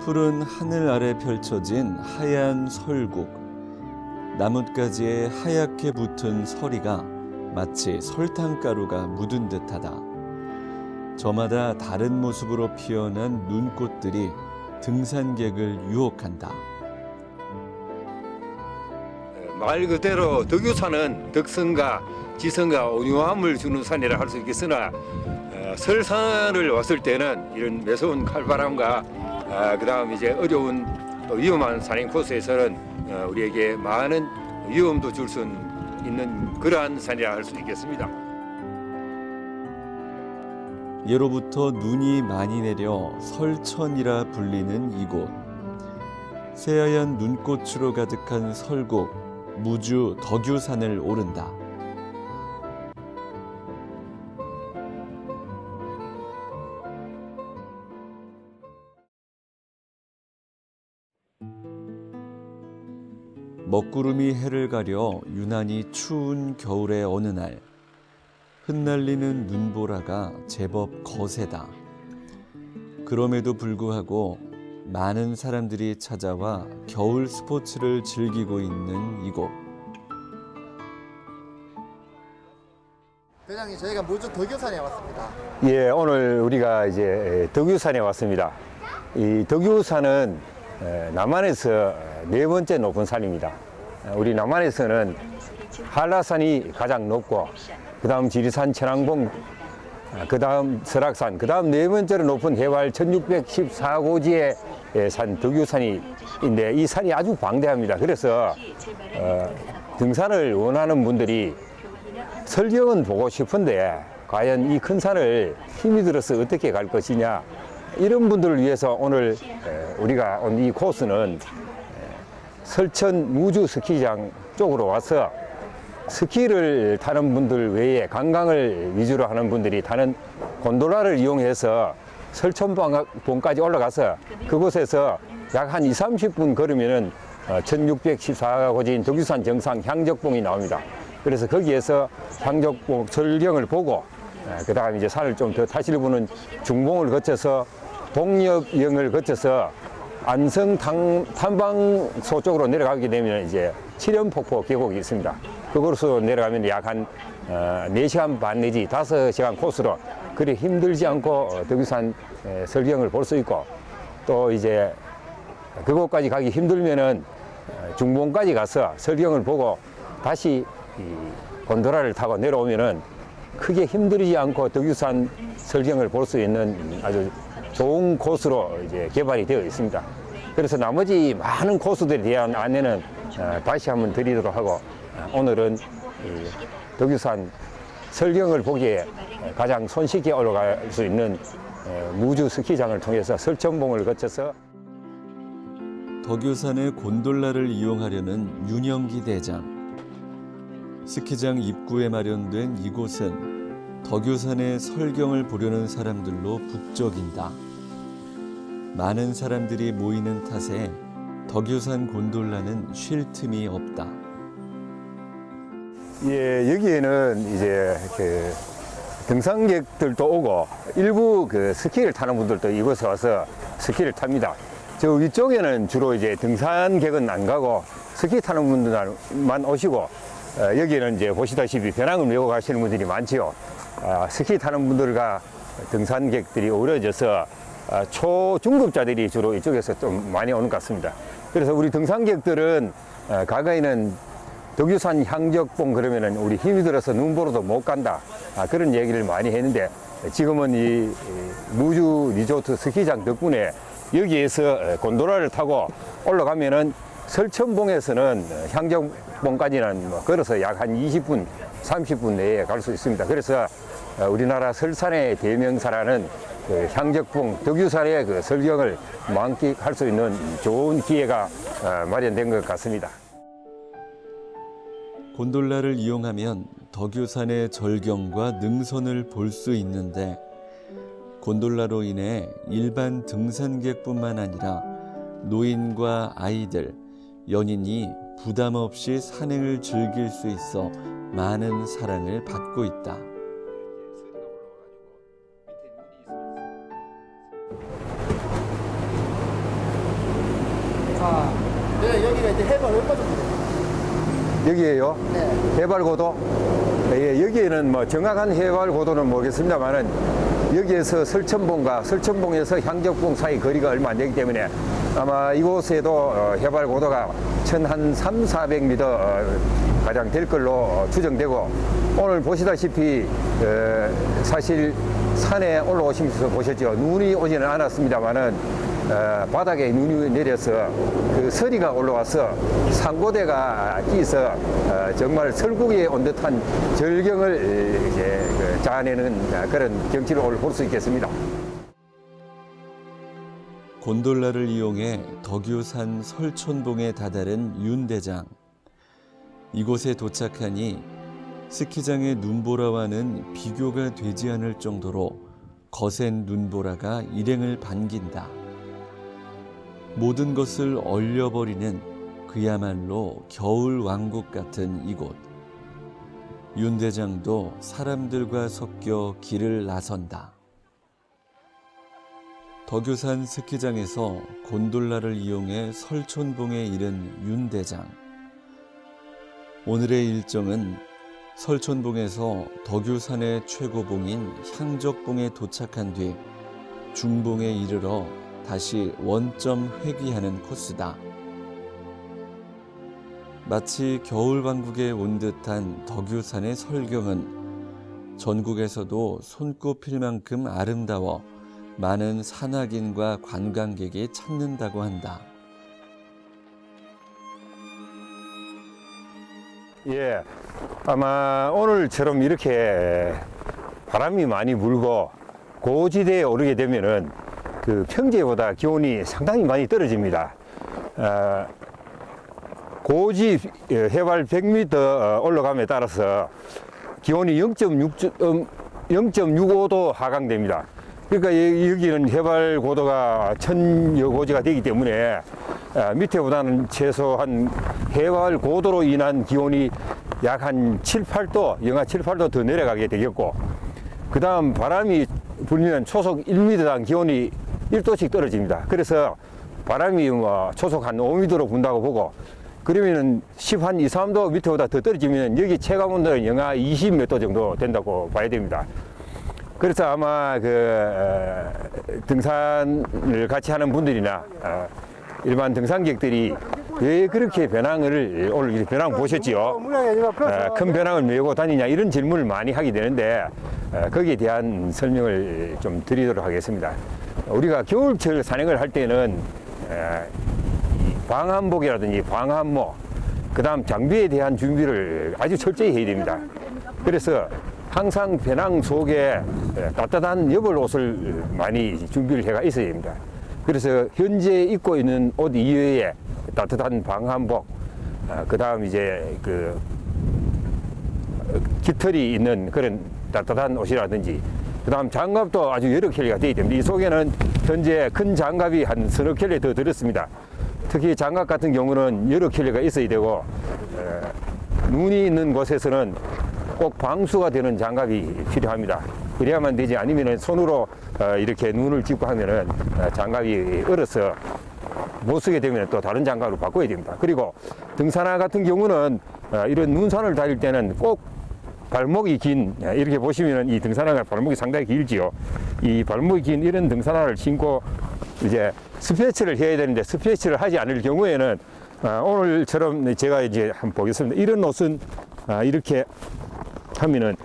푸른 하늘 아래 펼쳐진 하얀 설국. 나뭇가지에 하얗게 붙은 서리가 마치 설탕가루가 묻은 듯하다. 저마다 다른 모습으로 피어난 눈꽃들이 등산객을 유혹한다. 말 그대로 덕유산은 덕성과 지성과 온유함을 주는 산이라 할 수 있겠으나 설산을 왔을 때는 이런 매서운 칼바람과 그다음 이제 어려운 또 위험한 산행 코스에서는 우리에게 많은 위험도 줄 수 있는 그러한 산이라 할 수 있겠습니다. 예로부터 눈이 많이 내려 설천이라 불리는 이곳. 새하얀 눈꽃으로 가득한 설국, 무주 덕유산을 오른다. 먹구름이 해를 가려 유난히 추운 겨울의 어느 날, 흩날리는 눈보라가 제법 거세다. 그럼에도 불구하고 많은 사람들이 찾아와 겨울 스포츠를 즐기고 있는 이곳. 회장님, 저희가 무주 덕유산에 왔습니다. 예, 오늘 우리가 이제 덕유산에 왔습니다. 이 덕유산은 남한에서 네 번째 높은 산입니다. 우리 남한에서는 한라산이 가장 높고, 그 다음 지리산, 천왕봉, 그 다음 설악산, 그 다음 네 번째로 높은 해발 1614고지의 산 덕유산인데, 이 산이 아주 방대합니다. 그래서 등산을 원하는 분들이 설경은 보고 싶은데 과연 이 큰 산을 힘이 들어서 어떻게 갈 것이냐, 이런 분들을 위해서 오늘 우리가 온 이 코스는 설천 무주 스키장 쪽으로 와서 스키를 타는 분들 외에 관광을 위주로 하는 분들이 타는 곤돌라를 이용해서 설천봉까지 올라가서 그곳에서 약 한 20-30분 걸으면은 1614고지인 덕유산 정상 향적봉이 나옵니다. 그래서 거기에서 향적봉 설경을 보고, 그 다음 이제 산을 좀 더 타실 분은 중봉을 거쳐서 동엽영을 거쳐서 안성 탐방소 쪽으로 내려가게 되면 이제 칠연폭포 계곡이 있습니다. 그곳으로 내려가면 약 한 4시간 반 내지 5시간 코스로 그리 힘들지 않고 덕유산 설경을 볼 수 있고, 또 이제 그곳까지 가기 힘들면은 중봉까지 가서 설경을 보고 다시 곤돌라를 타고 내려오면은 크게 힘들지 않고 덕유산 설경을 볼 수 있는 아주 좋은 코스로 이제 개발이 되어 있습니다. 그래서 나머지 많은 코스들에 대한 안내는 다시 한번 드리도록 하고, 오늘은 덕유산 설경을 보기에 가장 손쉽게 올라갈 수 있는 무주 스키장을 통해서 설천봉을 거쳐서 덕유산의 곤돌라를 이용하려는 윤영기 대장. 스키장 입구에 마련된 이곳은 덕유산의 설경을 보려는 사람들로 북적인다. 많은 사람들이 모이는 탓에 덕유산 곤돌라는 쉴 틈이 없다. 예, 여기에는 이제 그 등산객들도 오고 일부 그 스키를 타는 분들도 이곳에 와서 스키를 탑니다. 저 위쪽에는 주로 이제 등산객은 안 가고 스키 타는 분들만 오시고, 여기는 이제 보시다시피 배낭을 메고 가시는 분들이 많지요. 스키 타는 분들과 등산객들이 어우러져서 초중급자들이 주로 이쪽에서 좀 많이 오는 것 같습니다. 그래서 우리 등산객들은 과거에는 덕유산 향적봉 그러면은 우리 힘이 들어서 눈보러도 못 간다, 그런 얘기를 많이 했는데, 지금은 이 무주 리조트 스키장 덕분에 여기에서 곤돌라를 타고 올라가면은 설천봉에서는 향적봉까지는 걸어서 약 한 20분, 30분 내에 갈 수 있습니다. 그래서 우리나라 설산의 대명사라는 그 향적봉, 덕유산의 그 설경을 만끽할 수 있는 좋은 기회가 마련된 것 같습니다. 곤돌라를 이용하면 덕유산의 절경과 능선을 볼 수 있는데, 곤돌라로 인해 일반 등산객뿐만 아니라 노인과 아이들, 연인이 부담 없이 산행을 즐길 수 있어 많은 사랑을 받고 있다. 이제 해발 몇 정도 돼요? 여기에요. 네. 해발 고도. 예, 여기에는 뭐 정확한 해발 고도는 모르겠습니다만은 여기에서 설천봉에서 향적봉 사이 거리가 얼마 안 되기 때문에 아마 이곳에도 해발 고도가 1,300~400m 가량 될 걸로 추정되고, 오늘 보시다시피 사실 산에 올라오시면서 보셨죠. 눈이 오지는 않았습니다만은 바닥에 눈이 내려서 그 서리가 올라와서 산고대가 끼서 정말 설국에 온 듯한 절경을 이제 자아내는 그런 경치를 오늘 볼 수 있겠습니다. 곤돌라를 이용해 덕유산 설촌봉에 다다른 윤대장. 이곳에 도착하니 스키장의 눈보라와는 비교가 되지 않을 정도로 거센 눈보라가 일행을 반긴다. 모든 것을 얼려버리는 그야말로 겨울 왕국 같은 이곳. 윤 대장도 사람들과 섞여 길을 나선다. 덕유산 스키장에서 곤돌라를 이용해 설촌봉에 이른 윤 대장. 오늘의 일정은 설촌봉에서 덕유산의 최고봉인 향적봉에 도착한 뒤 중봉에 이르러 다시 원점 회귀하는 코스다. 마치 겨울왕국에 온 듯한 덕유산의 설경은 전국에서도 손꼽힐 만큼 아름다워 많은 산악인과 관광객이 찾는다고 한다. 예, 아마 오늘처럼 이렇게 바람이 많이 불고 고지대에 오르게 되면은 그 평지보다 기온이 상당히 많이 떨어집니다. 고지 해발 100m 올라감에 따라서 기온이 0.65도 하강됩니다. 그러니까 여기는 해발 고도가 1000여 고지가 되기 때문에 밑에보다는 최소한 해발 고도로 인한 기온이 약 한 7, 8도, 영하 7, 8도 더 내려가게 되겠고, 그 다음 바람이 불면 초속 1m당 기온이 1도씩 떨어집니다. 그래서 바람이 뭐 초속 한 5m로 분다고 보고, 그러면은 10한 2, 3도 밑에보다 더 떨어지면 여기 체감 온도는 영하 20 몇 도 정도 된다고 봐야 됩니다. 그래서 아마 등산을 같이 하는 분들이나 일반 등산객들이 왜 그렇게 배낭을 오늘 배낭 보셨지요? 큰 배낭을 메고 다니냐 이런 질문을 많이 하게 되는데 거기에 대한 설명을 좀 드리도록 하겠습니다. 우리가 겨울철 산행을 할 때는 방한복이라든지 방한모, 그 다음 장비에 대한 준비를 아주 철저히 해야 됩니다. 그래서 항상 배낭 속에 따뜻한 여벌 옷을 많이 준비를 해가 있어야 됩니다. 그래서 현재 입고 있는 옷 이외에 따뜻한 방한복, 그 다음 이제 그 깃털이 있는 그런 따뜻한 옷이라든지, 그 다음 장갑도 아주 여러 켤레가 되어 있습니다. 이 속에는 현재 큰 장갑이 한 서너 켤레 더 들었습니다. 특히 장갑 같은 경우는 여러 켤레가 있어야 되고, 눈이 있는 곳에서는 꼭 방수가 되는 장갑이 필요합니다. 그래야만 되지, 아니면 손으로 이렇게 눈을 짚고 하면은 장갑이 얼어서 못 쓰게 되면 또 다른 장갑으로 바꿔야 됩니다. 그리고 등산화 같은 경우는 이런 눈산을 다닐 때는 꼭 발목이 긴, 이렇게 보시면 이 등산화가 발목이 상당히 길지요. 이 발목이 긴 이런 등산화를 신고 이제 스트레치를 해야 되는데, 스트레치를 하지 않을 경우에는 오늘처럼 제가 이제 한번 보겠습니다. 이런 옷은 이렇게 하면은,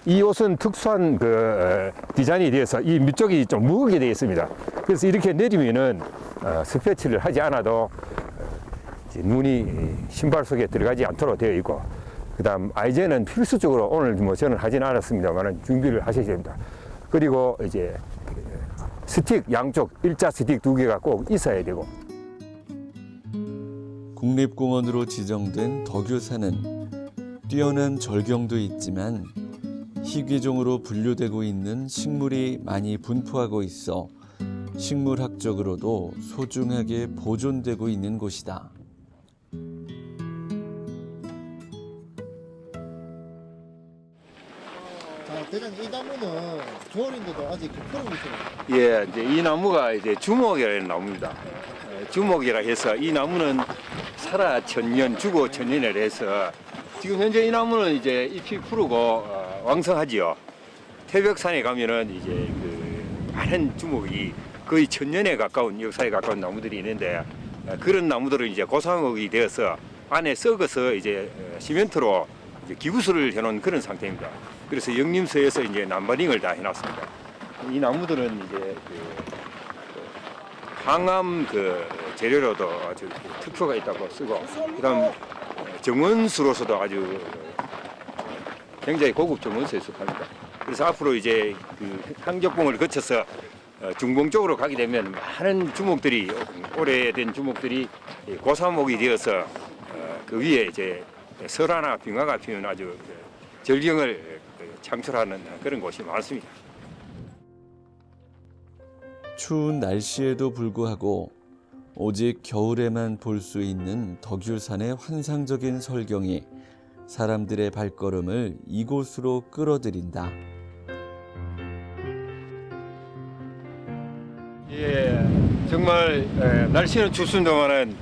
이 옷은 특수한 그 디자인이 되어서 이 밑쪽이 좀 무겁게 되어 있습니다. 그래서 이렇게 내리면은 스트레치를 하지 않아도 눈이 신발 속에 들어가지 않도록 되어 있고, 그 다음 아이젠은 필수적으로 오늘 뭐 저는 하지는 않았습니다만 준비를 하셔야 됩니다. 그리고 이제 스틱 양쪽 일자 스틱 2개가 꼭 있어야 되고. 국립공원으로 지정된 덕유산은 뛰어난 절경도 있지만 희귀종으로 분류되고 있는 식물이 많이 분포하고 있어 식물학적으로도 소중하게 보존되고 있는 곳이다. 자, 대장님, 이 나무는 겨울인데도 아직 푸르고 있어요. 예, 이제 이 나무가 이제 주목이라는 나무입니다. 주목이라 해서 이 나무는 살아 천년, 죽어 천년을 해서 지금 현재 이 나무는 이제 잎이 푸르고 왕성하지요. 태백산에 가면은 이제 그 많은 주목이 거의 천년에 가까운 역사에 가까운 나무들이 있는데 그런 나무들은 이제 고사목이 되어서 안에 썩어서 이제 시멘트로 이제 기부수를 해놓은 그런 상태입니다. 그래서 영림서에서 이제 남바링을 다 해놨습니다. 이 나무들은 이제 항암 그 재료로도 아주 특효가 있다고 쓰고, 그다음 정원수로서도 아주 굉장히 고급 정원수에 속합니다. 그래서 앞으로 이제 그 향적봉을 거쳐서 중봉 쪽으로 가게 되면 많은 주목들이, 오래된 주목들이 고사목이 되어서 그 위에 이제 설화나 빙하가 피는 아주 절경을 창출하는 그런 곳이 많습니다. 추운 날씨에도 불구하고 오직 겨울에만 볼 수 있는 덕유산의 환상적인 설경이 사람들의 발걸음을 이곳으로 끌어들인다. 예, 정말 날씨는 춥습니다만은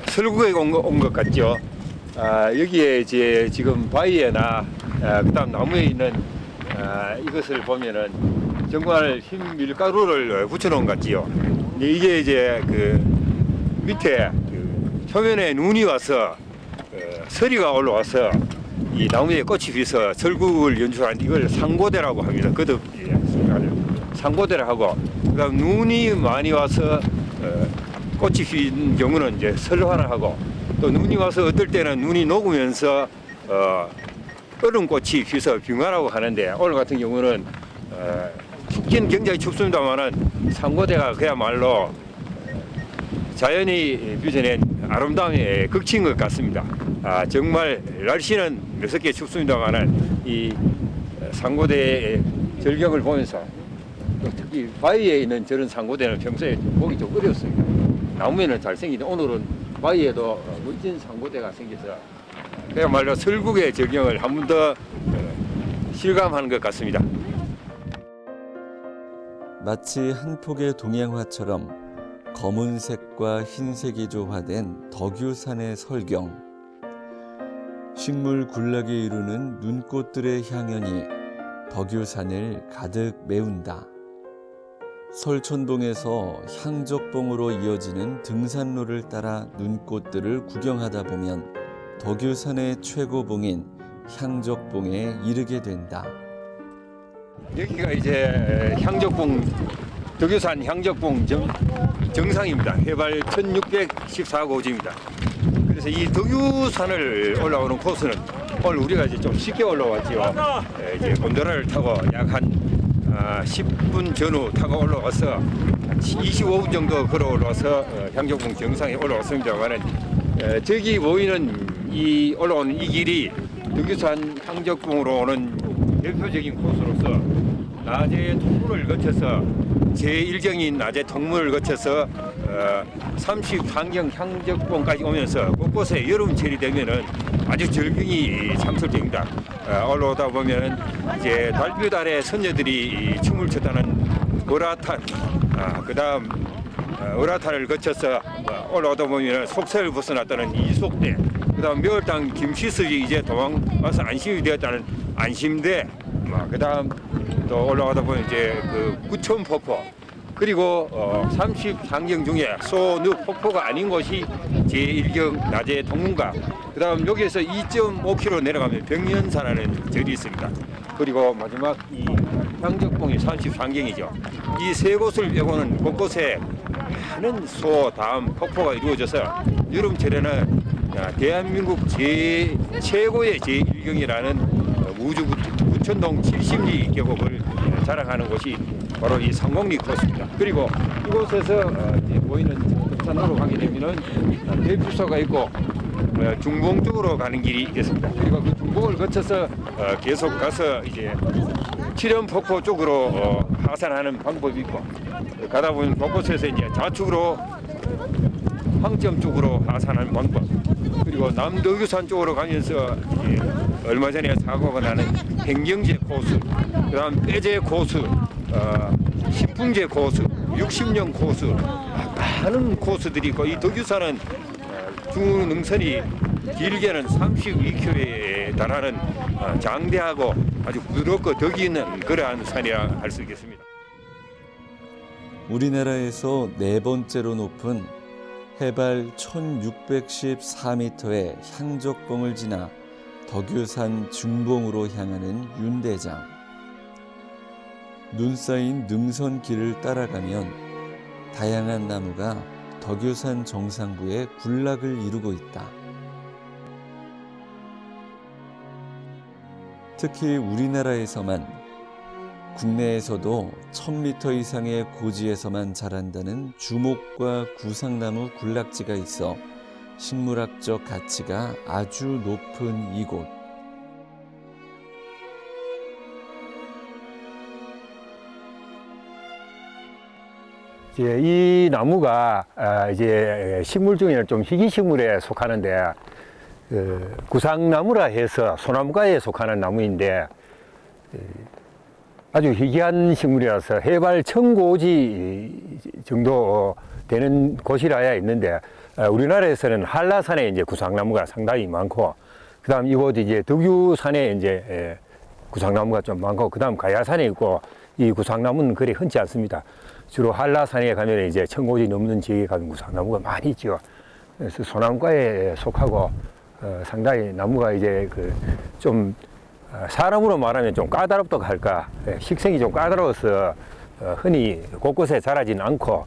설국에 온 것 같죠. 여기에 이제 지금 바위에나 그다음 나무에 있는 이것을 보면은 정말 흰 밀가루를 붙여놓은 것 같지요. 이게 이제 그 밑에 그 표면에 눈이 와서 서리가 올라와서 이 나무에 꽃이 피서 설국을 연출한 이걸 상고대라고 합니다. 거듭 상고대라 하고, 그다음 눈이 많이 와서 꽃이 핀 경우는 이제 설화라 하고, 또 눈이 와서 어떨 때는 눈이 녹으면서 얼음꽃이 피서 빙하라고 하는데, 오늘 같은 경우는 춥긴 굉장히 춥습니다만은 상고대가 그야말로 자연이 빚어낸 아름다움의 극치인 것 같습니다. 정말 날씨는 무섭게 춥습니다만은 이 상고대의 절경을 보면서, 특히 바위에 있는 저런 상고대는 평소에 보기 좀 어려웠습니다. 나무에는 잘생기는데 오늘은 바위에도 멋진 상고대가 생겨서 그야말로 설국의 절경을 한 번 더 실감하는 것 같습니다. 마치 한 폭의 동양화처럼 검은색과 흰색이 조화된 덕유산의 설경. 식물 군락이 이루는 눈꽃들의 향연이 덕유산을 가득 메운다. 설촌봉에서 향적봉으로 이어지는 등산로를 따라 눈꽃들을 구경하다 보면 덕유산의 최고봉인 향적봉에 이르게 된다. 여기가 이제 향적봉, 덕유산 향적봉 정상입니다. 해발 1614고지입니다. 그래서 이 덕유산을 올라오는 코스는 오늘 우리가 이제 좀 쉽게 올라왔지요. 이제 곤도라를 타고 약 한 10분 전후 타고 올라와서 25분 정도 걸어 올라와서 향적봉 정상에 올라왔습니다만은 저기 보이는 이 올라오는 이 길이 덕유산 향적봉으로 오는 대표적인 코스로서 낮의 통로를 거쳐서 제1경인 낮의 통로를 거쳐서 30환경 향적봉까지 오면서 곳곳에 여름철이 되면은 아주 절경이 창설됩니다. 올라오다 보면은 이제 달빛 아래 선녀들이 춤을 췄다는 어라탄, 그다음 어라탄을 거쳐서 올라오다 보면은 속세를 벗어났다는 이속대, 그다음 묘월당 김시섭이 이제 도망와서 안심이 되었다는 안심대, 그다음 또 올라가다 보면 이제 그 구천폭포, 그리고 33경 중에 소늪 폭포가 아닌 곳이 제1경 낮의 동문가, 그다음 여기에서 2.5km 내려가면 병연사라는 절이 있습니다. 그리고 마지막 이 향적봉이 33경이죠. 이 세 곳을 빼고는 곳곳에 많은 소, 다음 폭포가 이루어져서 여름철에는 대한민국 최고의 제1경이라는 우주 부천동 70리 계곡을 자랑하는 곳이 바로 이 상곡리 코스입니다. 그리고 이곳에서 보이는 등산로로 가게 되면은 대피소가 있고 중봉 쪽으로 가는 길이 있겠습니다. 그리고 그 중봉을 거쳐서 계속 가서 이제 칠연폭포 쪽으로 하산하는 방법이 있고, 가다 보면 곳곳에서 이제 좌측으로 황점 쪽으로 하산하는 방법, 그리고 남덕유산 쪽으로 가면서 얼마 전에 사고가 나는 행경제 코스, 그다음 빼제 코스, 신풍제 코스, 60년 코스, 많은 코스들이 있고, 이 덕유산은 중능선이 길게는 32km에 달하는 장대하고 아주 부드럽고 덕이 있는 그러한 산이라 할 수 있겠습니다. 우리나라에서 네 번째로 높은 해발 1614m의 향적봉을 지나 덕유산 중봉으로 향하는 윤대장. 눈 쌓인 능선길을 따라가면 다양한 나무가 덕유산 정상부에 군락을 이루고 있다. 특히 우리나라에서만, 국내에서도 1000m 이상의 고지에서만 자란다는 주목과 구상나무 군락지가 있어 식물학적 가치가 아주 높은 이곳. 이 나무가 이제 식물 중에는 좀 희귀식물에 속하는데 구상나무라 해서 소나무과에 속하는 나무인데 아주 희귀한 식물이라서 해발 1000고지 정도 되는 곳이라야 있는데 우리나라에서는 한라산에 이제 구상나무가 상당히 많고 그다음 이곳 이제 덕유산에 이제 구상나무가 좀 많고 그다음 가야산에 있고 이 구상나무는 그리 흔치 않습니다. 주로 한라산에 가면 이제 1000고지 넘는 지역에 가면 구상나무가 많이 있죠. 그래서 소나무과에 속하고 상당히 나무가 이제 좀 사람으로 말하면 좀 까다롭다고 할까, 식생이 좀 까다로워서 흔히 곳곳에 자라지는 않고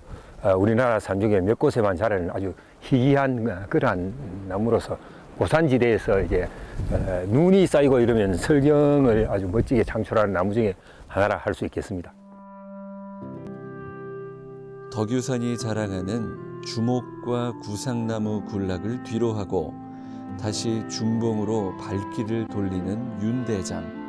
우리나라 산 중에 몇 곳에만 자라는 아주 희귀한 그러한 나무로서 고산지대에서 이제 눈이 쌓이고 이러면 설경을 아주 멋지게 창출하는 나무 중에 하나라 할 수 있겠습니다. 덕유산이 자랑하는 주목과 구상나무 군락을 뒤로하고 다시 중봉으로 발길을 돌리는 윤대장.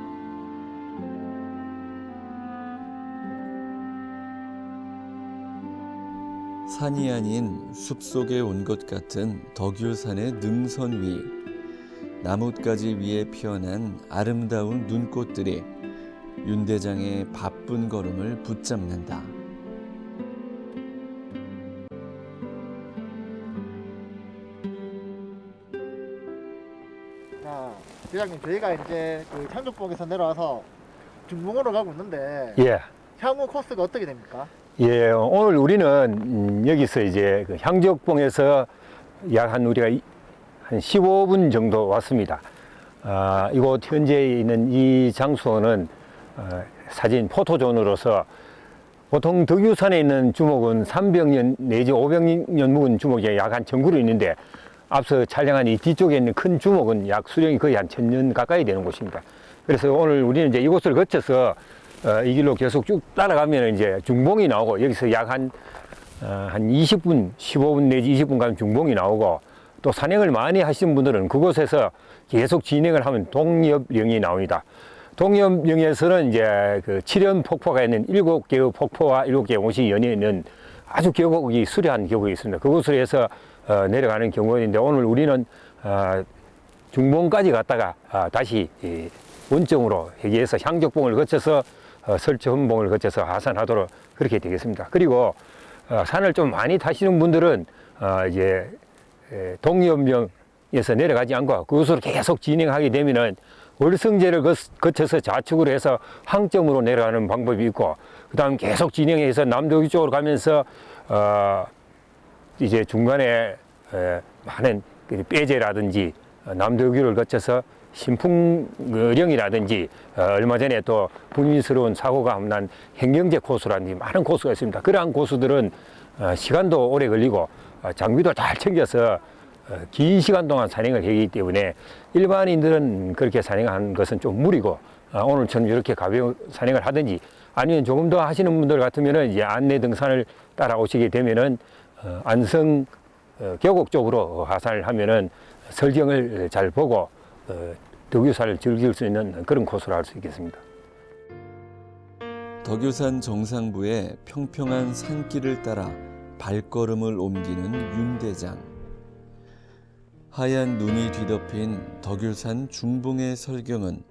산이 아닌 숲속에 온 것 같은 덕유산의 능선 위, 나뭇가지 위에 피어난 아름다운 눈꽃들이 윤대장의 바쁜 걸음을 붙잡는다. 자, 대장님, 저희가 이제 그 창조봉에서 내려와서 중봉으로 가고 있는데 예. 향후 코스가 어떻게 됩니까? 예, 오늘 우리는 여기서 이제 그 향적봉에서 약 우리가 한 15분 정도 왔습니다. 이곳 현재 있는 이 장소는 사진 포토존으로서 보통 덕유산에 있는 주목은 300년 내지 500년 묵은 주목이 약 한 1000그루 있는데 앞서 촬영한 이 뒤쪽에 있는 큰 주목은 약 수령이 거의 한 1000년 가까이 되는 곳입니다. 그래서 오늘 우리는 이제 이곳을 거쳐서 이 길로 계속 쭉 따라가면 이제 중봉이 나오고 여기서 약 한 20분, 15분 내지 20분 가면 중봉이 나오고 또 산행을 많이 하시는 분들은 그곳에서 계속 진행을 하면 동엽령이 나옵니다. 동엽령에서는 이제 그 칠연 폭포가 있는 7개의 폭포와 7개의 옷이 연이어 있는 아주 계곡이 수려한 계곡이 있습니다. 그곳으로 해서 내려가는 경우인데 오늘 우리는 중봉까지 갔다가 다시 원점으로 회귀해서 향적봉을 거쳐서 설처헌봉을 거쳐서 하산하도록 그렇게 되겠습니다. 그리고 산을 좀 많이 타시는 분들은 이제 동엽령에서 내려가지 않고 그곳으로 계속 진행하게 되면은 월성제를 거쳐서 좌측으로 해서 항점으로 내려가는 방법이 있고 그다음 계속 진행해서 남도기 쪽으로 가면서 이제 중간에 많은 빼제라든지 남도기를 거쳐서 신풍령이라든지 얼마 전에 또 불미스러운 사고가 난 행경제 코스라든지 많은 코스가 있습니다. 그러한 코스들은 시간도 오래 걸리고 장비도 잘 챙겨서 긴 시간 동안 산행을 하기 때문에 일반인들은 그렇게 산행하는 것은 좀 무리고 오늘처럼 이렇게 가벼운 산행을 하든지 아니면 조금 더 하시는 분들 같으면은 이제 안내 등산을 따라오시게 되면은 안성 계곡 쪽으로 하산을 하면은 설경을 잘 보고 덕유산을 즐길 수 있는 그런 코스로 할 수 있겠습니다. 덕유산 정상부의 평평한 산길을 따라 발걸음을 옮기는 윤대장. 하얀 눈이 뒤덮인 덕유산 중봉의 설경은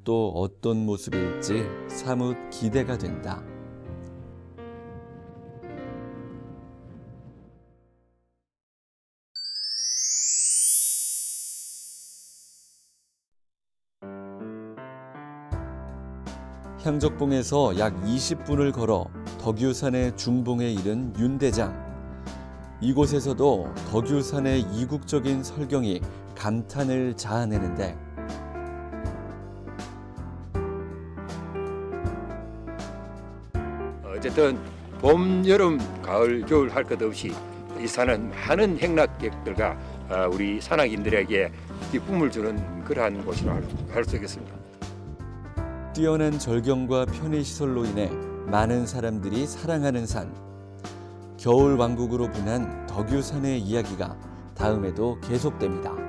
또 어떤 모습일지 사뭇 기대가 된다. 향적봉에서 약 20분을 걸어 덕유산의 중봉에 이른 윤 대장. 이곳에서도 덕유산의 이국적인 설경이 감탄을 자아내는데 어쨌든 봄, 여름, 가을, 겨울 할 것 없이 이 산은 많은 행락객들과 우리 산악인들에게 기쁨을 주는 그러한 곳이라 할 수 있겠습니다. 뛰어난 절경과 편의시설로 인해 많은 사람들이 사랑하는 산. 겨울 왕국으로 분한 덕유산의 이야기가 다음에도 계속됩니다.